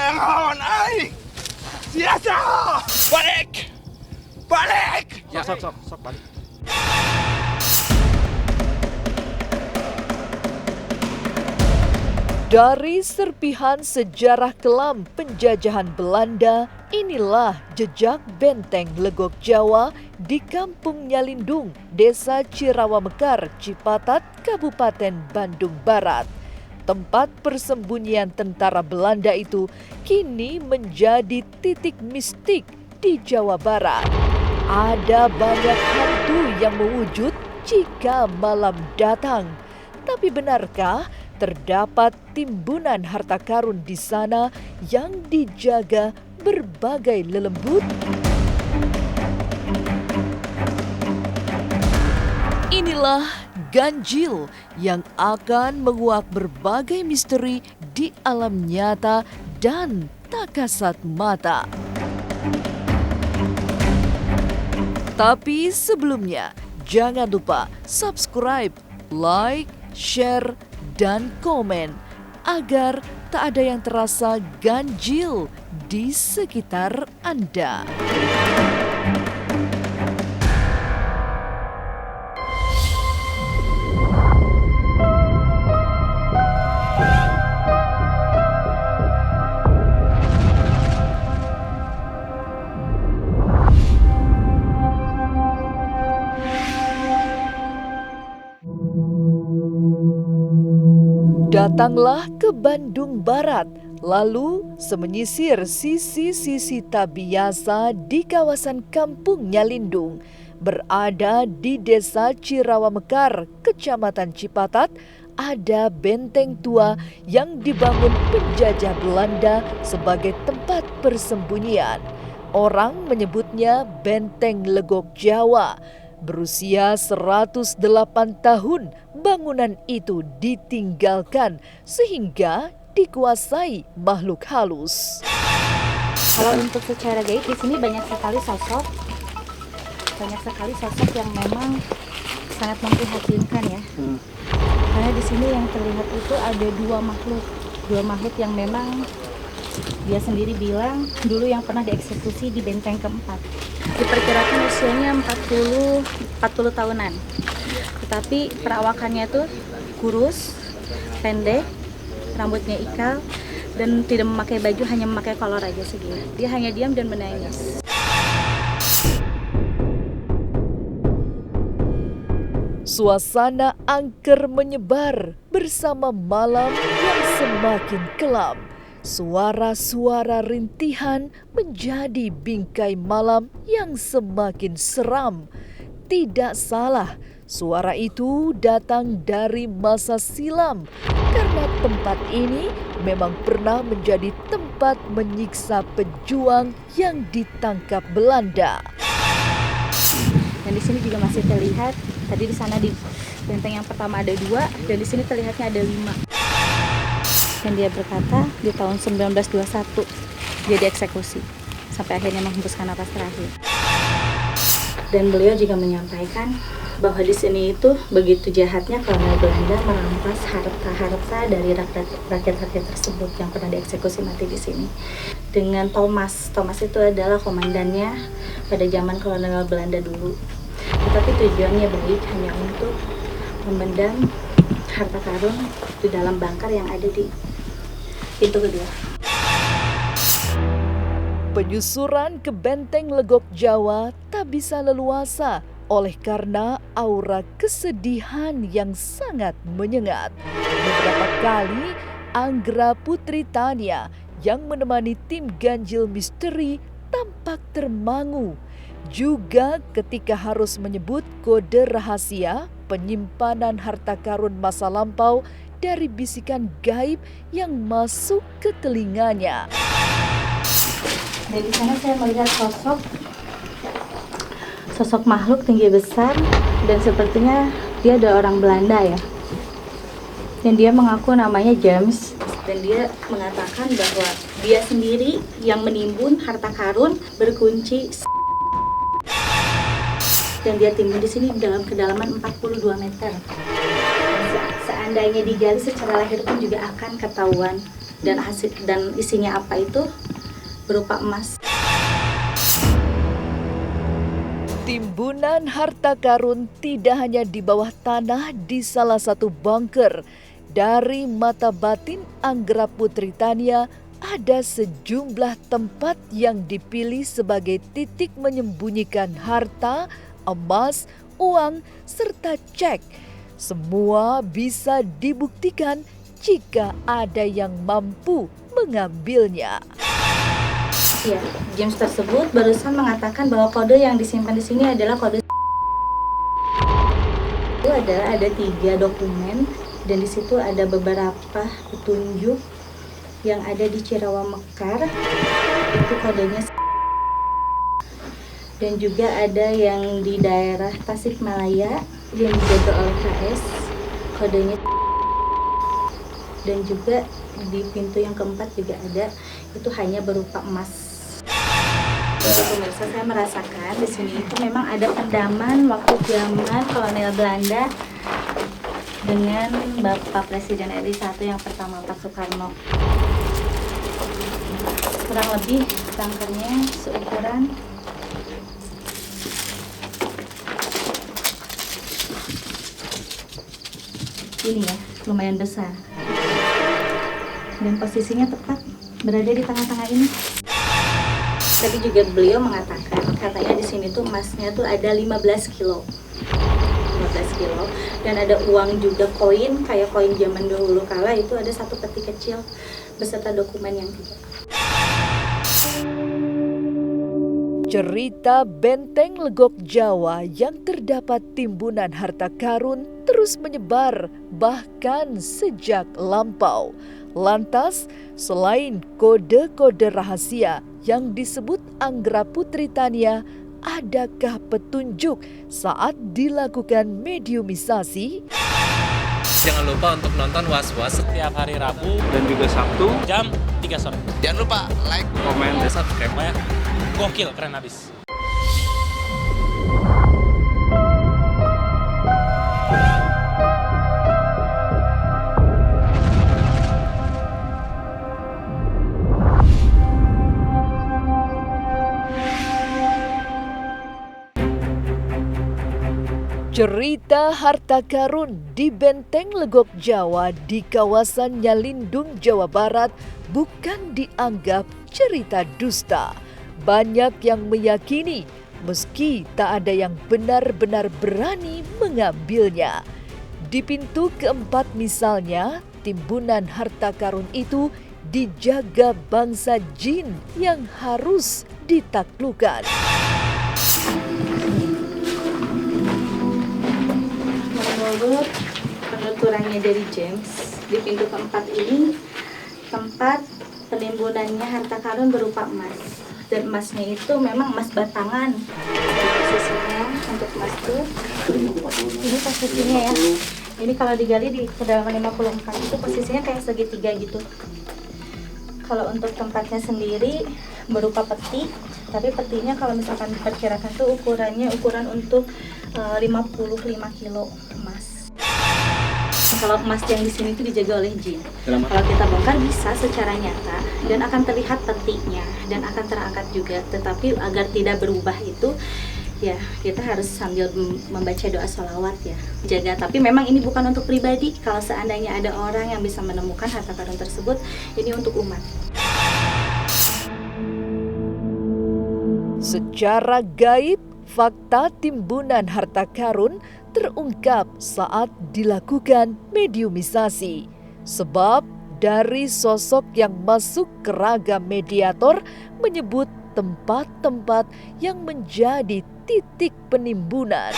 yang lawan aing. Sia-sia. Balik. Balik. Sok balik. Dari serpihan sejarah kelam penjajahan Belanda, inilah jejak benteng Legok Jawa di Kampung Nyalindung, Desa Cirawa Mekar, Cipatat, Kabupaten Bandung Barat. Tempat persembunyian tentara Belanda itu kini menjadi titik mistik di Jawa Barat. Ada banyak hantu yang mewujud jika malam datang. Tapi benarkah terdapat timbunan harta karun di sana yang dijaga berbagai lelembut? Inilah ganjil yang akan menguak berbagai misteri di alam nyata dan tak kasat mata. Tapi sebelumnya, jangan lupa subscribe, like, share, dan komen agar tak ada yang terasa ganjil di sekitar Anda. Datanglah ke Bandung Barat, lalu semenyisir sisi-sisi tak biasa di kawasan Kampung Nyalindung. Berada di Desa Cirawa Mekar, Kecamatan Cipatat, ada benteng tua yang dibangun penjajah Belanda sebagai tempat persembunyian. Orang menyebutnya Benteng Legok Jawa. Berusia 108 tahun, bangunan itu ditinggalkan sehingga dikuasai makhluk halus. Kalau untuk secara gaib di sini banyak sekali sosok yang memang sangat memprihatinkan ya. Karena di sini yang terlihat itu ada dua makhluk yang memang dia sendiri bilang dulu yang pernah dieksekusi di benteng keempat. Diperkirakan usianya 40 tahunan. Tetapi perawakannya tuh kurus, pendek, rambutnya ikal, dan tidak memakai baju, hanya memakai kolor aja segini. Dia hanya diam dan menangis. Suasana angker menyebar bersama malam yang semakin kelam. Suara-suara rintihan menjadi bingkai malam yang semakin seram. Tidak salah, suara itu datang dari masa silam karena tempat ini memang pernah menjadi tempat menyiksa pejuang yang ditangkap Belanda. Dan di sini juga masih terlihat, tadi di sana di benteng yang pertama ada 2 dan di sini terlihatnya ada 5. Dan dia berkata di tahun 1921 dia dieksekusi sampai akhirnya menghembuskan napas terakhir. Dan beliau juga menyampaikan bahwa di sini itu begitu jahatnya kolonial Belanda merampas harta-harta dari rakyat-rakyat tersebut yang pernah dieksekusi mati di sini. Dengan Thomas itu adalah komandannya pada zaman kolonial Belanda dulu. Tetapi tujuannya baik, hanya untuk memendam harta karun di dalam bangkar yang ada di pintu kedua. Penyusuran ke Benteng Legok Jawa tak bisa leluasa oleh karena aura kesedihan yang sangat menyengat. Beberapa kali Anggra Putri Tania yang menemani tim ganjil misteri tampak termangu. Juga ketika harus menyebut kode rahasia penyimpanan harta karun masa lampau dari bisikan gaib yang masuk ke telinganya. Dan di sana saya melihat sosok makhluk tinggi besar dan sepertinya dia ada orang Belanda ya. Dan dia mengaku namanya James dan dia mengatakan bahwa dia sendiri yang menimbun harta karun berkunci dan dia timbun di sini dalam kedalaman 42 meter. Seandainya digali secara lahir pun juga akan ketahuan dan isinya apa itu berupa emas. Timbunan harta karun tidak hanya di bawah tanah di salah satu bunker. Dari mata batin Anggra Putri Tania, ada sejumlah tempat yang dipilih sebagai titik menyembunyikan harta, emas, uang, serta cek. Semua bisa dibuktikan jika ada yang mampu mengambilnya. Ya, James tersebut barusan mengatakan bahwa kode yang disimpan di sini adalah kode. Itu adalah ada 3 dokumen dan di situ ada beberapa petunjuk yang ada di Cirawa Mekar. Itu kodenya. Dan juga ada yang di daerah Tasikmalaya yang dijaga oleh KS, kodenya. Dan juga di pintu yang keempat juga ada, itu hanya berupa emas. Pemirsa, saya merasakan di sini itu memang ada pendaman waktu zaman kolonial Belanda dengan Bapak Presiden RI 1 yang pertama, Pak Soekarno. Kurang lebih kankernya seukuran ini ya, lumayan besar. Dan posisinya tepat berada di tengah-tengah ini. Tadi juga beliau mengatakan, katanya di sini tuh emasnya tuh ada 15 kilo. 15 kilo. Dan ada uang juga, koin, kayak koin zaman dahulu kala itu ada 1 peti kecil beserta dokumen yang 3. Cerita Benteng Legok Jawa yang terdapat timbunan harta karun terus menyebar bahkan sejak lampau. Lantas, selain kode-kode rahasia yang disebut Anggra Putri Tania, adakah petunjuk saat dilakukan mediumisasi? Jangan lupa untuk nonton Was-Was setiap hari Rabu Dan juga Sabtu. jam 3 sore. Jangan lupa like, Komen, dan subscribe ya. Gokil, keren abis. Cerita harta karun di Benteng Legok Jawa di kawasan Nyalindung, Jawa Barat bukan dianggap cerita dusta. Banyak yang meyakini meski tak ada yang benar-benar berani mengambilnya. Di pintu keempat misalnya, timbunan harta karun itu dijaga bangsa jin yang harus ditaklukkan. Menurut penuturannya dari James, di pintu keempat ini tempat penimbunannya harta karun berupa emas. Dan emasnya itu memang emas batangan. Posisinya untuk emas itu, ini posisinya ya. Ini kalau digali di kedalaman 54 itu posisinya kayak segitiga gitu. Kalau untuk tempatnya sendiri berupa peti, tapi petinya kalau misalkan diperkirakan tuh ukuran untuk 55 kilo emas. Kalau emas yang di sini itu dijaga oleh jin. Kalau kita bongkar bisa secara nyata dan akan terlihat petinya dan akan terangkat juga. Tetapi agar tidak berubah itu, ya kita harus sambil membaca doa sholawat ya. Jaga. Tapi memang ini bukan untuk pribadi. Kalau seandainya ada orang yang bisa menemukan harta karun tersebut, ini untuk umat. Secara gaib, fakta timbunan harta karun terungkap saat dilakukan mediumisasi. Sebab dari sosok yang masuk ke ragam mediator menyebut tempat-tempat yang menjadi titik penimbunan.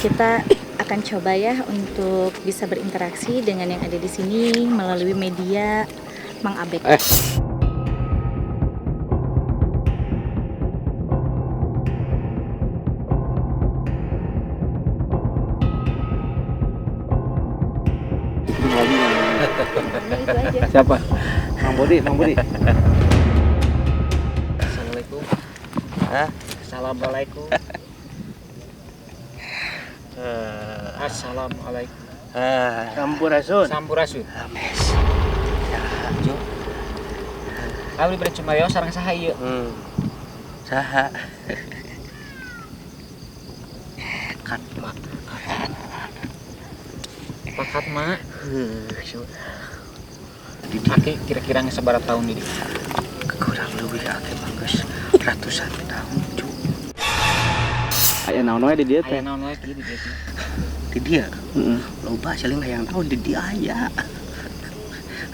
Kita akan coba ya untuk bisa berinteraksi dengan yang ada di sini melalui media Mang Abek. Itu aja. Siapa? Mang Budi. Assalamualaikum. Assalamualaikum. Assalamualaikum. Sampurasun. Sampurasun. Ames. Ya, Abdi bari cumayo sareng saha ieu? Saha? Katma. Pakat mah. Aki kira-kira ngesebarat tahun ini? Kurang lebih ake bagus ratusan tahun cu. Aya naon wae di dieu teh? Aya naon wae di dieu teh? Di dia. Loba saling hayang naon di dia aya.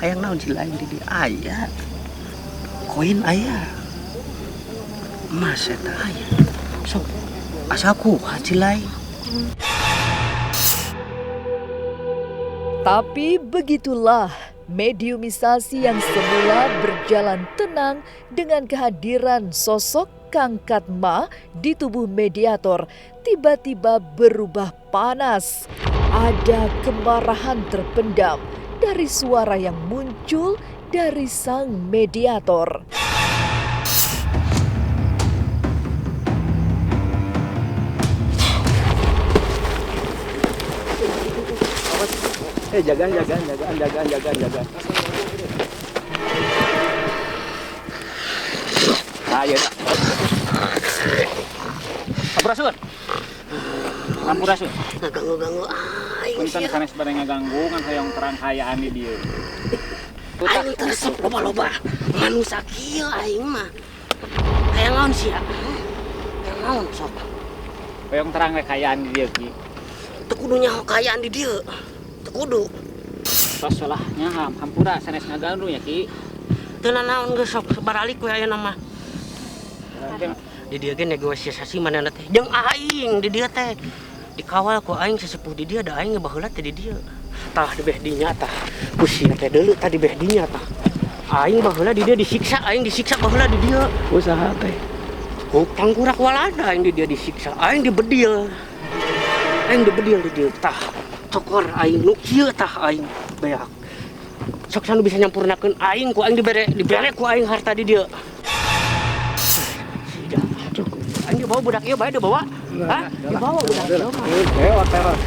Hayang naon si lain di dia aya. Koin aya. Emas eta aya. Sok asaku haji lain. Tapi begitulah mediumisasi yang semula berjalan tenang dengan kehadiran sosok Kang Katma di tubuh mediator tiba-tiba berubah panas. Ada kemarahan terpendam dari suara yang muncul dari sang mediator. Jagaan. Ayo dah. Sampurasun. Ngaganggu aing. Punten sanes bareng ngaganggu ngan hoyong terang hayaan di dieu. Aing teresep loba-loba. Manusia kieu aing mah. Hayang naon sia? Hayang naon sok? Hoyong terang rek hayaan di dieu ki. Teu kudu nyaho kayaan di dieu. Teu kudu. Tos solahnya hampura sanes ngaganggu nya ki. Teu naon geus sok baralik we ayeuna mah. Di dieu ge negosiasi manehna teh. Jeung aing di dieu teh. Dikawal ku aing sesepuh di dieu da aing baheula teh di dieu. Tah di beh dinya tah. Ku sia teh deuleu tah di beh dinya tah. Aing baheula di dieu disiksa, aing disiksa baheula di dieu. Usaha teh. Hutang kurak walada aing di dieu disiksa, aing dibedil. Aing dibedil di dieu tah. Cokor aing nu kieu tah aing beak. Sok sanu bisa nyampurnakeun aing ku aing dibere ku aing harta di dieu. Sida cukup. Aing dibawa budak ieu bae dibawa. Hah? Dibawa budak ieu mah. Lewat teras.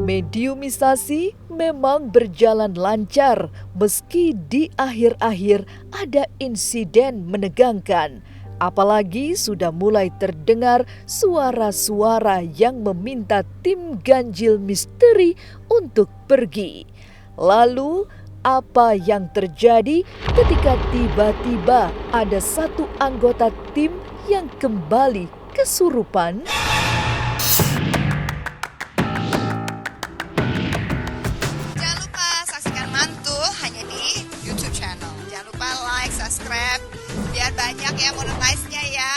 Mediumisasi memang berjalan lancar meski di akhir-akhir ada insiden menegangkan. Apalagi sudah mulai terdengar suara-suara yang meminta tim ganjil misteri untuk pergi. Lalu apa yang terjadi ketika tiba-tiba ada satu anggota tim yang kembali kesurupan? Jangan lupa saksikan Mantul hanya di YouTube channel. Jangan lupa like, subscribe, biar banyak ya monetize-nya ya.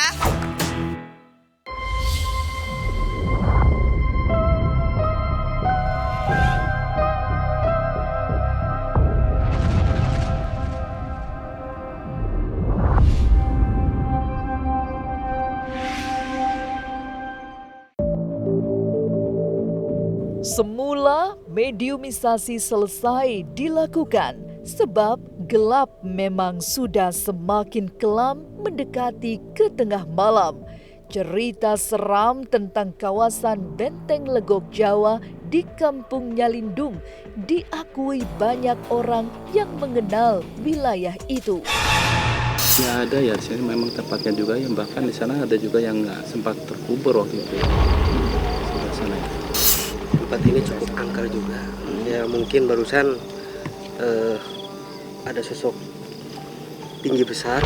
Semula mediumisasi selesai dilakukan sebab gelap memang sudah semakin kelam mendekati ke tengah malam. Cerita seram tentang kawasan Benteng Legok Jawa di Kampung Nyalindung diakui banyak orang yang mengenal wilayah itu. Ya ada ya, sini memang tempatnya juga yang bahkan di sana ada juga yang sempat terkubur waktu itu. Sebelah sana ya. Tempat ini cukup angker juga. Ya mungkin barusan ada sosok tinggi besar,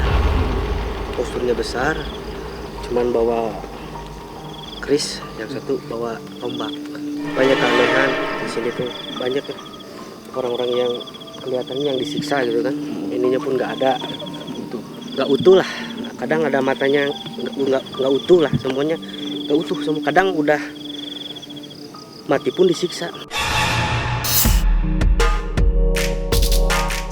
posturnya besar, cuman bawa keris, yang satu bawa tombak. Banyak keanehan di sini tuh, banyak ya orang-orang yang kelihatannya yang disiksa gitu kan. Ininya pun nggak ada, nggak utuh lah. Kadang ada matanya nggak utuh lah, semuanya nggak utuh. Kadang udah mati pun disiksa.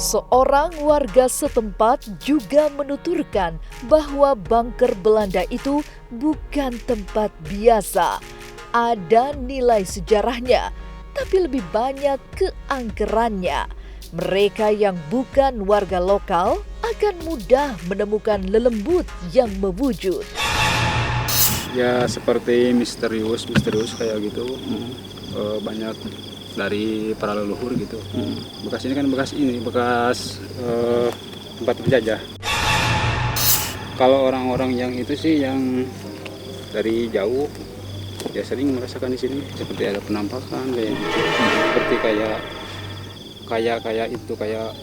Seorang warga setempat juga menuturkan bahwa bunker Belanda itu bukan tempat biasa. Ada nilai sejarahnya, tapi lebih banyak keangkerannya. Mereka yang bukan warga lokal akan mudah menemukan lelembut yang mewujud. Ya seperti misterius kayak gitu. Banyak dari para leluhur gitu. Bekas ini kan bekas tempat penjajah. Kalau orang-orang yang itu sih yang dari jauh ya sering merasakan di sini seperti ada penampakan kayak gitu. Seperti kayak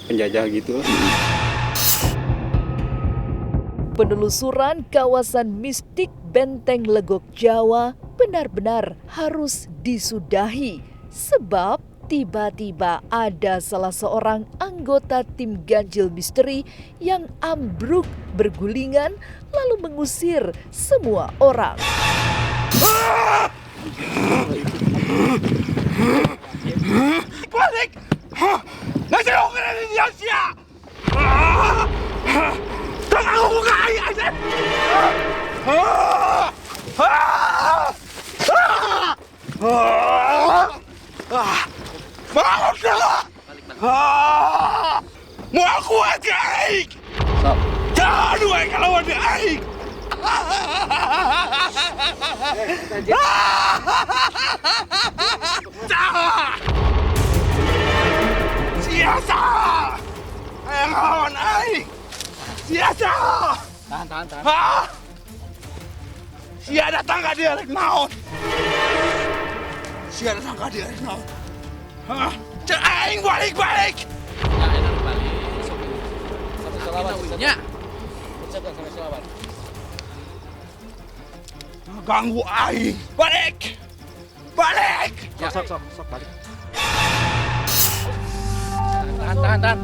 penjajah gitu. Penelusuran kawasan mistik Benteng Legok Jawa benar-benar harus disudahi sebab tiba-tiba ada salah seorang anggota tim ganjil misteri yang ambruk bergulingan lalu mengusir semua orang. Balik! Nasa ako ka na ninyo siya! Tanga ko ka ay ayan! Makakot na ka! Makakuha ka ay! Ano ay kalawan ni ay! Siasa! Ang kawan ay! Siasa! Tahan. Ha? Siya datang ka dia rek naon. Siya datang ka dia rek naon. Ha? Cek aing balik. Ya enak balik. Nya. Ganggu aing. Balik. Sok balik. Tahan.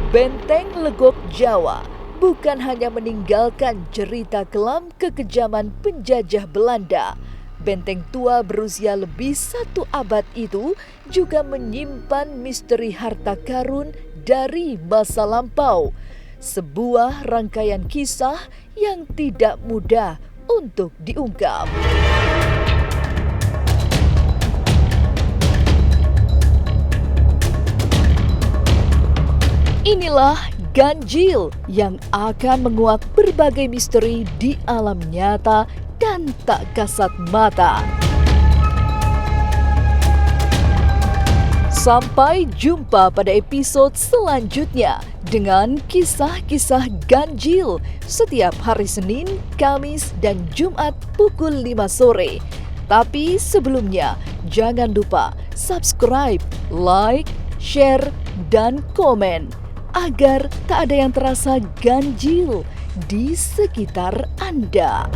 Benteng Legok Jawa bukan hanya meninggalkan cerita kelam kekejaman penjajah Belanda. Benteng tua berusia lebih 1 abad itu juga menyimpan misteri harta karun dari masa lampau. Sebuah rangkaian kisah yang tidak mudah untuk diungkap. Inilah ganjil yang akan menguak berbagai misteri di alam nyata dan tak kasat mata. Sampai jumpa pada episode selanjutnya dengan kisah-kisah ganjil setiap hari Senin, Kamis, dan Jumat pukul 5 sore. Tapi sebelumnya, jangan lupa subscribe, like, share, dan komen agar tak ada yang terasa ganjil di sekitar Anda.